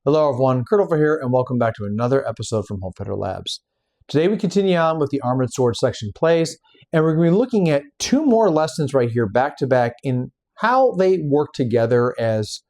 Hello everyone, Kurt over here, and welcome back to another episode from Home Fighter Labs. Today we continue on with the Armored Sword section plays, and we're going to be looking at two more lessons right here back to back in how they work together as,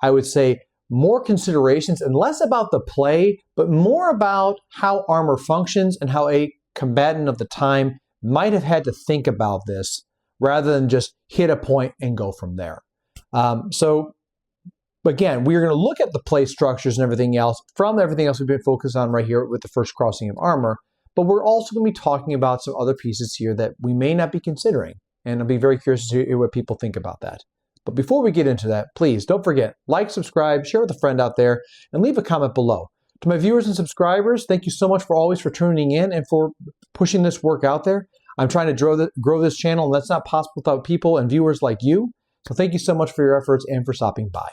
I would say, more considerations and less about the play, but more about how armor functions and how a combatant of the time might have had to think about this rather than just hit a point and go from there. Again, we're going to look at the play structures and everything else from everything else we've been focused on right here with the first crossing of armor, but we're also going to be talking about some other pieces here that we may not be considering, and I'll be very curious to hear what people think about that. But before we get into that, please don't forget, like, subscribe, share with a friend out there, and leave a comment below. To my viewers and subscribers, thank you so much for tuning in and for pushing this work out there. I'm trying to grow this channel, and that's not possible without people and viewers like you. So thank you so much for your efforts and for stopping by.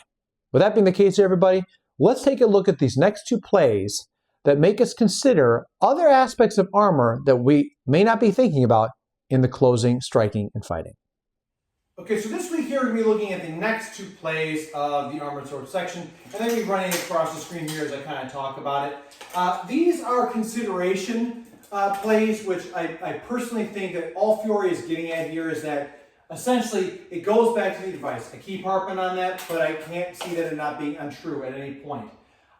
With that being the case here, everybody, let's take a look at these next two plays that make us consider other aspects of armor that we may not be thinking about in the closing, striking, and fighting. Okay, so this week here we're going to be looking at the next two plays of the Armored Sword section, and then we're running across the screen here as I kind of talk about it. These are consideration plays, which I personally think that all Fiore is getting at here is that essentially, it goes back to the device. I keep harping on that, but I can't see that it not being untrue at any point.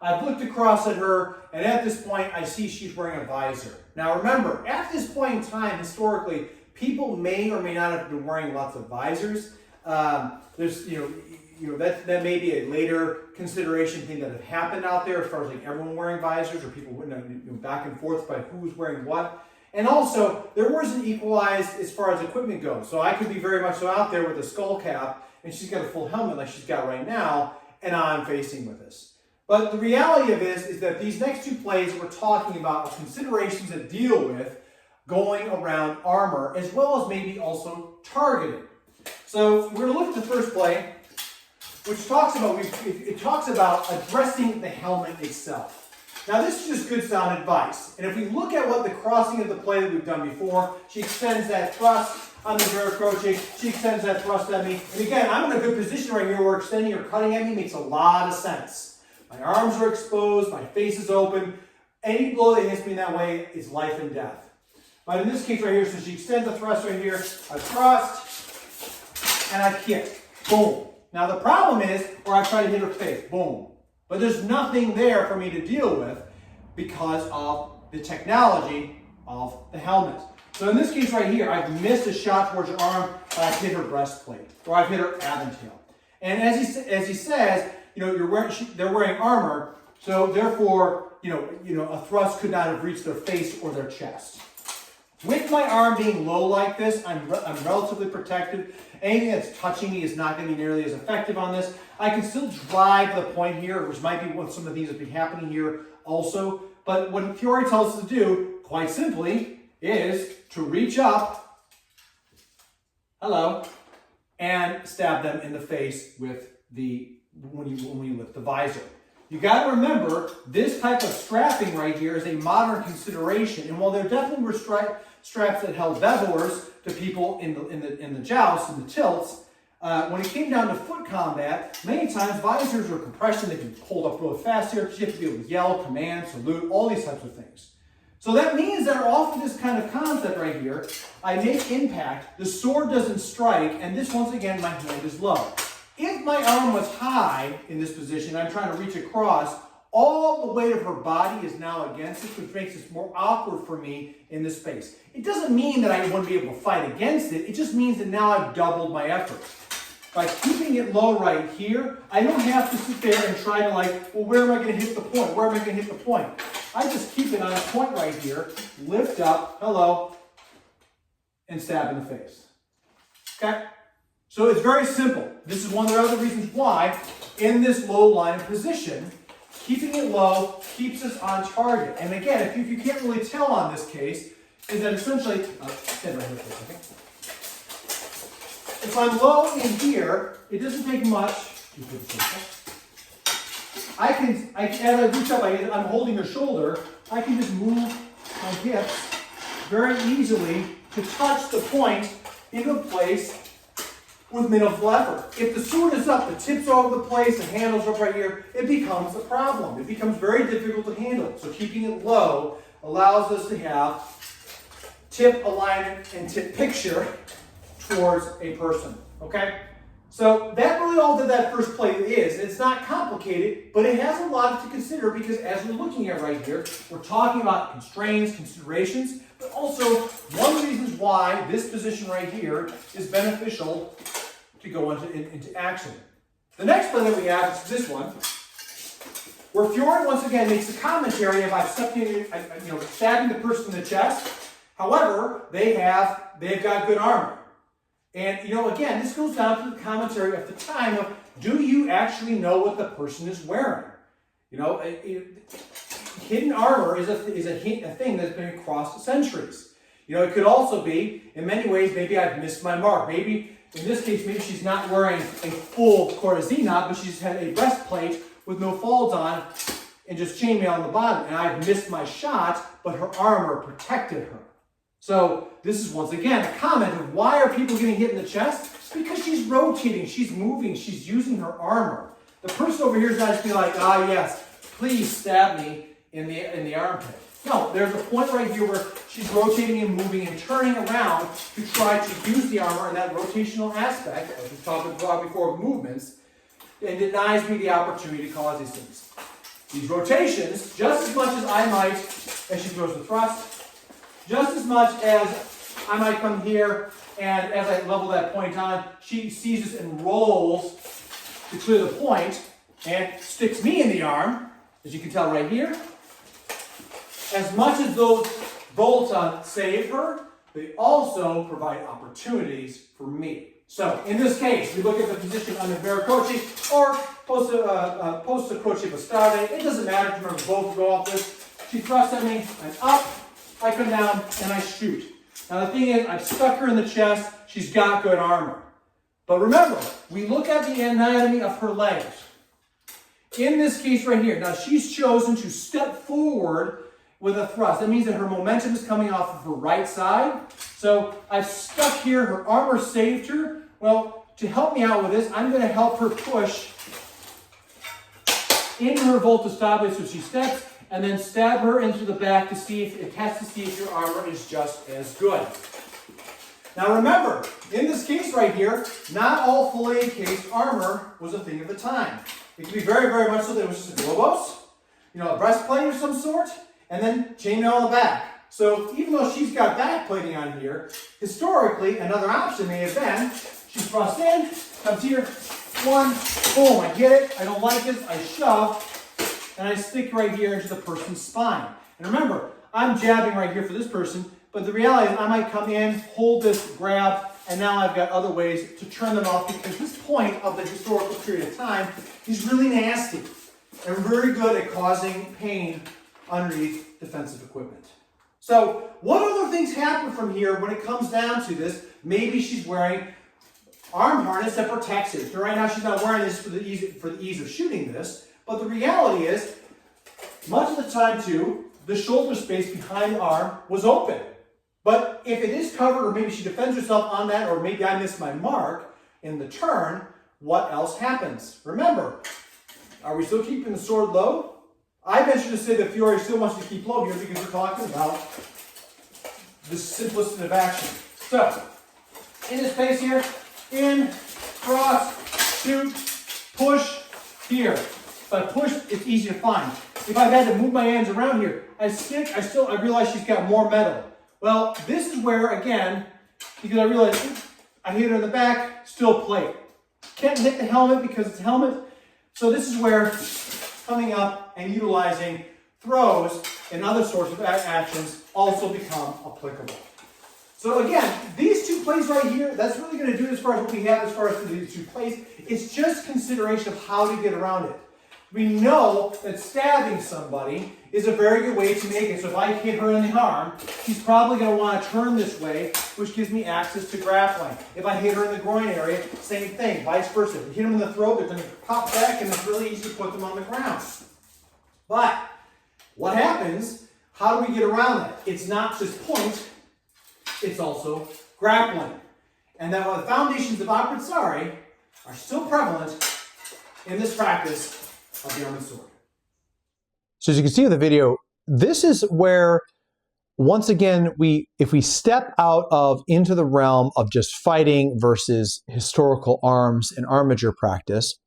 I've looked across at her, and at this point, I see she's wearing a visor. Now remember, at this point in time, historically, people may or may not have been wearing lots of visors. There's, that may be a later consideration thing that had happened out there as far as like everyone wearing visors or people back and forth by who's wearing what. And also, there wasn't equalized as far as equipment goes. So I could be very much so out there with a skull cap, and she's got a full helmet like she's got right now, and I'm facing with this. But the reality of it is that these next two plays that we're talking about are considerations that deal with going around armor, as well as maybe also targeting. So we're going to look at the first play, which talks about addressing the helmet itself. Now this is just good sound advice, and if we look at what the crossing of the play that we've done before, she extends that thrust, I'm the very approaching, she extends that thrust at me, and again, I'm in a good position right here where extending or cutting at me makes a lot of sense. My arms are exposed, my face is open, any blow that hits me that way is life and death. But in this case right here, so she extends the thrust right here, I thrust, and I kick, boom. Now the problem is, where I try to hit her face, boom. But there's nothing there for me to deal with because of the technology of the helmet. So in this case right here, I've missed a shot towards her arm, but I've hit her breastplate, or I've hit her aventail. And as he says, they're wearing armor, so therefore, a thrust could not have reached their face or their chest. With my arm being low like this, I'm relatively protected. Anything that's touching me is not going to be nearly as effective on this. I can still drive the point here, which might be what some of these have been happening here also. But what Fiore tells us to do, quite simply, is to reach up, and stab them in the face with when you lift the visor. You got to remember, this type of strapping right here is a modern consideration, and while there definitely were straps that held bevelers to people in the jousts and the tilts, when it came down to foot combat, many times visors or compression, they can hold up real fast here because you have to be able to yell, command, salute, all these types of things. So that means that off of this kind of concept right here, I make impact, the sword doesn't strike, and this, once again, my hand is low. If my arm was high in this position, I'm trying to reach across, all the weight of her body is now against it, which makes it more awkward for me in this space. It doesn't mean that I wouldn't be able to fight against it. It just means that now I've doubled my effort. By keeping it low right here, I don't have to sit there and try to where am I going to hit the point? Where am I going to hit the point? I just keep it on a point right here, lift up, and stab in the face. Okay? So it's very simple. This is one of the other reasons why, in this low line of position, keeping it low keeps us on target. And again, if you can't really tell on this case, is that essentially, stand right here for a second. If I'm low in here, it doesn't take much. As I reach up, I'm holding her shoulder, I can just move my hips very easily to touch the point in a place with minimal effort. If the sword is up, the tip's all over the place, the handle's up right here, it becomes a problem. It becomes very difficult to handle. So keeping it low allows us to have tip alignment and tip picture towards a person, okay? So that really all that that first play is. It's not complicated, but it has a lot to consider because as we're looking at right here, we're talking about constraints, considerations, but also one of the reasons why this position right here is beneficial to go into action. The next play that we have is this one, where Fiore once again makes a commentary about stabbing the person in the chest. However, they've got good armor. And, again, this goes down to the commentary of the time of, do you actually know what the person is wearing? Hidden armor is a thing that's been across the centuries. It could also be, in many ways, maybe I've missed my mark. Maybe, in this case, maybe she's not wearing a full corazina, but she's had a breastplate with no folds on and just chainmail on the bottom. And I've missed my shot, but her armor protected her. So this is once again a comment of why are people getting hit in the chest? It's because she's rotating, she's moving, she's using her armor. The person over here is not just being like, yes, please stab me in the armpit. No, there's a point right here where she's rotating and moving and turning around to try to use the armor in that rotational aspect, as we've talked about before, of movements, and denies me the opportunity to cause these things. These rotations, just as much as I might, as she throws the thrust, just as much as I might come here and as I level that point on, she seizes and rolls to clear the point and sticks me in the arm, as you can tell right here. As much as those bolts on save her, they also provide opportunities for me. So in this case, we look at the position under Veracroce or post croce bastarde. It doesn't matter, remember both go off this. She thrusts at me, I'm up. I come down and I shoot. Now the thing is, I've stuck her in the chest. She's got good armor. But remember, we look at the anatomy of her legs. In this case right here, now she's chosen to step forward with a thrust. That means that her momentum is coming off of her right side. So I've stuck here. Her armor saved her. Well, to help me out with this, I'm going to help her push into her volta stabile so she steps, and then stab her into the back to see if it tests to see if your armor is just as good. Now remember, in this case right here, not all fully encased armor was a thing of the time. It could be very, very much so that it was just a globos, a breastplate of some sort, and then chainmail on the back. So even though she's got back plating on here, historically another option may have been she thrusts in, comes here, one, boom, I get it, I don't like this, I shove, and I stick right here into the person's spine. And remember, I'm jabbing right here for this person, but the reality is I might come in, hold this, grab, and now I've got other ways to turn them off because this point of the historical period of time is really nasty and very good at causing pain underneath defensive equipment. So what other things happen from here when it comes down to this? Maybe she's wearing arm harness that protects her. So right now she's not wearing this for the ease of shooting this. But the reality is, much of the time too, the shoulder space behind the arm was open. But if it is covered, or maybe she defends herself on that, or maybe I missed my mark in the turn, what else happens? Remember, are we still keeping the sword low? I venture to say that Fiore still wants to keep low here because we're talking about the simplicity of action. So, in this pace here, in, cross, shoot, push, here. If I push, it's easy to find. If I've had to move my hands around here, I stick, I realize she's got more metal. Well, this is where, again, because I realize I hit her in the back, still plate. Can't hit the helmet because it's helmet. So this is where coming up and utilizing throws and other sorts of actions also become applicable. So again, these two plays right here, that's really going to do it as far as what we have as far as these two plays. It's just consideration of how to get around it. We know that stabbing somebody is a very good way to make it. So if I hit her in the arm, she's probably going to want to turn this way, which gives me access to grappling. If I hit her in the groin area, same thing, vice versa. If you hit them in the throat, they're going to pop back, and it's really easy to put them on the ground. But what happens? How do we get around that? It's not just point, it's also grappling. and that while the foundations of apprezzare are still prevalent in this practice of the armored sword. So as you can see in the video, this is where, once again, if we step out of into the realm of just fighting versus historical arms and armature practice,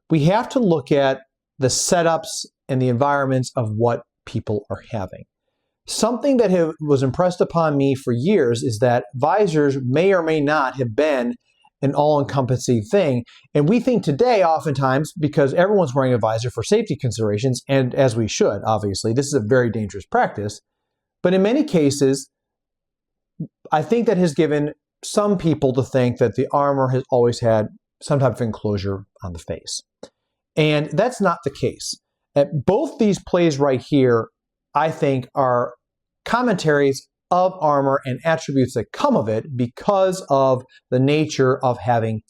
we have to look at the setups and the environments of what people are having. Something that was impressed upon me for years is that visors may or may not have been an all-encompassing thing. And we think today, oftentimes, because everyone's wearing a visor for safety considerations, and as we should, obviously, this is a very dangerous practice. But in many cases, I think that has given some people to think that the armor has always had some type of enclosure on the face. And that's not the case. Both these plays right here, I think, are commentaries of armor and attributes that come of it because of the nature of having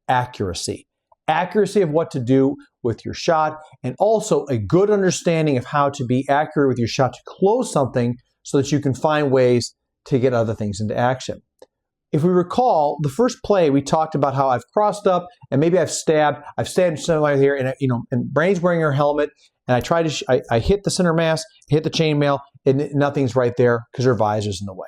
accuracy. Accuracy of what to do with your shot, and also a good understanding of how to be accurate with your shot to close something so that you can find ways to get other things into action. If we recall, the first play we talked about how I've crossed up and maybe I've stabbed somewhere here, and and Brainy's wearing her helmet, and I hit the center mass, hit the chainmail, and nothing's right there because her visor's in the way.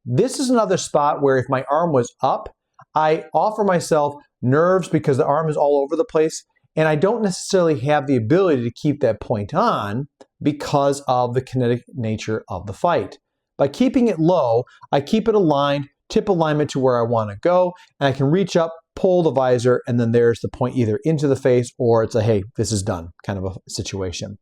This is another spot where if my arm was up, I offer myself nerves because the arm is all over the place, and I don't necessarily have the ability to keep that point on because of the kinetic nature of the fight. By keeping it low, I keep it aligned, tip alignment to where I want to go, and I can reach up, pull the visor, and then there's the point either into the face or it's a, hey, this is done kind of a situation.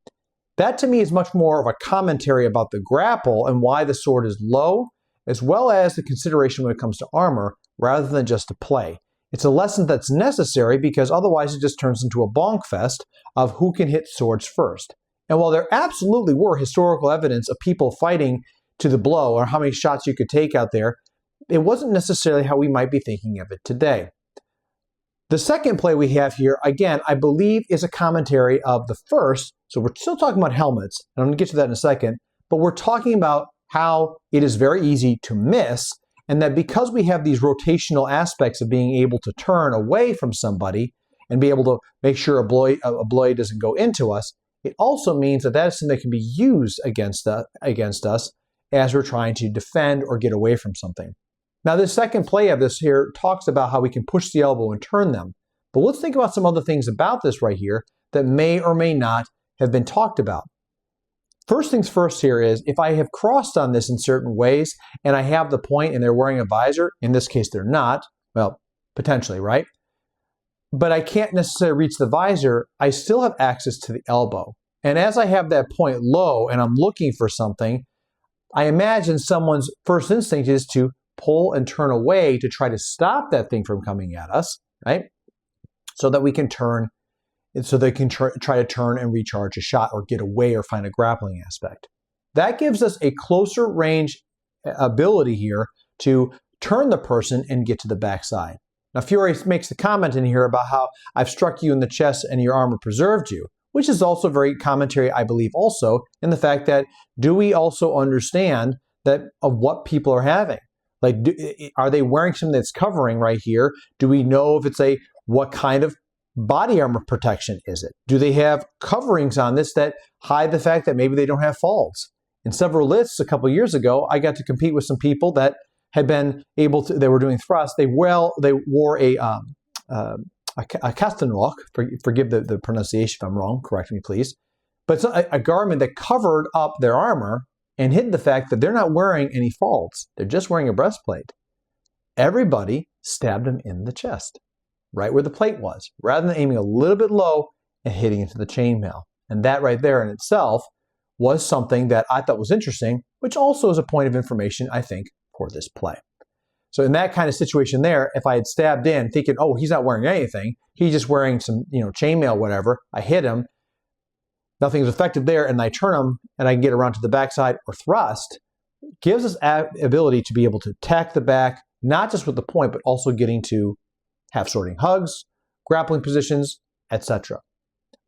That to me is much more of a commentary about the grapple and why the sword is low, as well as the consideration when it comes to armor, rather than just a play. It's a lesson that's necessary because otherwise it just turns into a bonk fest of who can hit swords first. And while there absolutely were historical evidence of people fighting to the blow or how many shots you could take out there, it wasn't necessarily how we might be thinking of it today. The second play we have here, again, I believe is a commentary of the first. So we're still talking about helmets, and I'm going to get to that in a second, but we're talking about how it is very easy to miss, and that because we have these rotational aspects of being able to turn away from somebody and be able to make sure a blade doesn't go into us, it also means that is something that can be used against us as we're trying to defend or get away from something. Now, this second play of this here talks about how we can push the elbow and turn them. But let's think about some other things about this right here that may or may not have been talked about. First things first here is if I have crossed on this in certain ways and I have the point and they're wearing a visor, in this case they're not, well, potentially, right? But I can't necessarily reach the visor, I still have access to the elbow. And as I have that point low and I'm looking for something, I imagine someone's first instinct is to pull and turn away to try to stop that thing from coming at us, right? So that we can turn, so they can try to turn and recharge a shot or get away or find a grappling aspect. That gives us a closer range ability here to turn the person and get to the backside. Now, Fiore makes a comment in here about how I've struck you in the chest and your armor preserved you, which is also very commentary, I believe, also in the fact that do we also understand that of what people are having? Like, are they wearing something that's covering right here? Do we know if it's what kind of body armor protection is it? Do they have coverings on this that hide the fact that maybe they don't have falls? In several lists a couple years ago, I got to compete with some people that had been able to, they were doing thrust. They wore a kastanrock, forgive the pronunciation if I'm wrong, correct me please. But it's a garment that covered up their armor and hid the fact that they're not wearing any falls. They're just wearing a breastplate. Everybody stabbed them in the chest, right where the plate was, rather than aiming a little bit low and hitting into the chainmail. And that right there in itself was something that I thought was interesting, which also is a point of information, I think, for this play. So in that kind of situation there, if I had stabbed in thinking, oh, he's not wearing anything, he's just wearing some, chainmail, whatever, I hit him, nothing's affected there, and I turn him and I can get around to the backside or thrust, gives us ability to be able to attack the back, not just with the point, but also getting to half-sorting hugs, grappling positions, etc.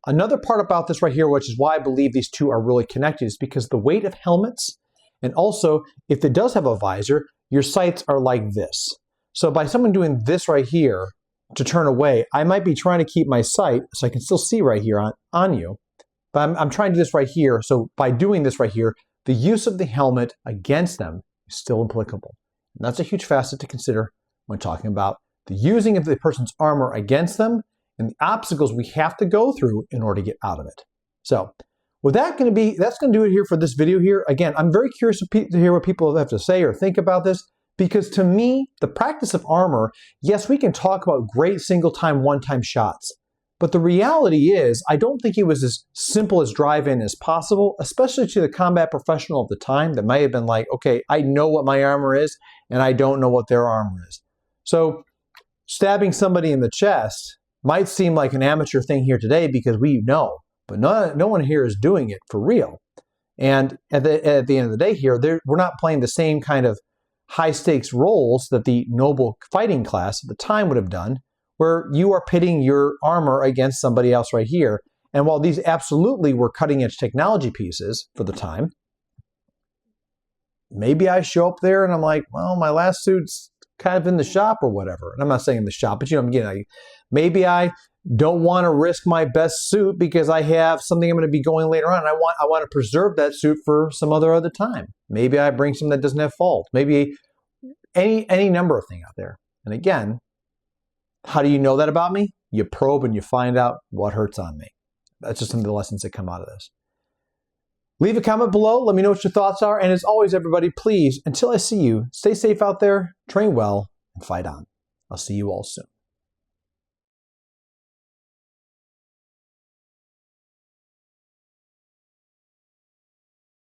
Another part about this right here, which is why I believe these two are really connected, is because the weight of helmets, and also if it does have a visor, your sights are like this. So by someone doing this right here to turn away, I might be trying to keep my sight so I can still see right here on you. But I'm trying to do this right here. So by doing this right here, the use of the helmet against them is still applicable. And that's a huge facet to consider when talking about the using of the person's armor against them and the obstacles we have to go through in order to get out of it. So with that that's going to do it here for this video here. Again, I'm very curious to hear what people have to say or think about this, because to me, the practice of armor, yes, we can talk about great single-time, one-time shots. But the reality is, I don't think it was as simple as drive-in as possible, especially to the combat professional of the time that may have been like, okay, I know what my armor is, and I don't know what their armor is. So stabbing somebody in the chest might seem like an amateur thing here today because we know, but no one here is doing it for real. And at the end of the day here, we're not playing the same kind of high-stakes roles that the noble fighting class at the time would have done, where you are pitting your armor against somebody else right here. And while these absolutely were cutting-edge technology pieces for the time, maybe I show up there and I'm like, well, my last suit's kind of in the shop or whatever. And I'm not saying in the shop, but I'm getting, maybe I don't want to risk my best suit because I have something I'm going to be going later on. And I want to preserve that suit for some other time. Maybe I bring something that doesn't have fault. Maybe any number of things out there. And again, how do you know that about me? You probe and you find out what hurts on me. That's just some of the lessons that come out of this. Leave a comment below. Let me know what your thoughts are. And as always, everybody, please, until I see you, stay safe out there, train well, and fight on. I'll see you all soon.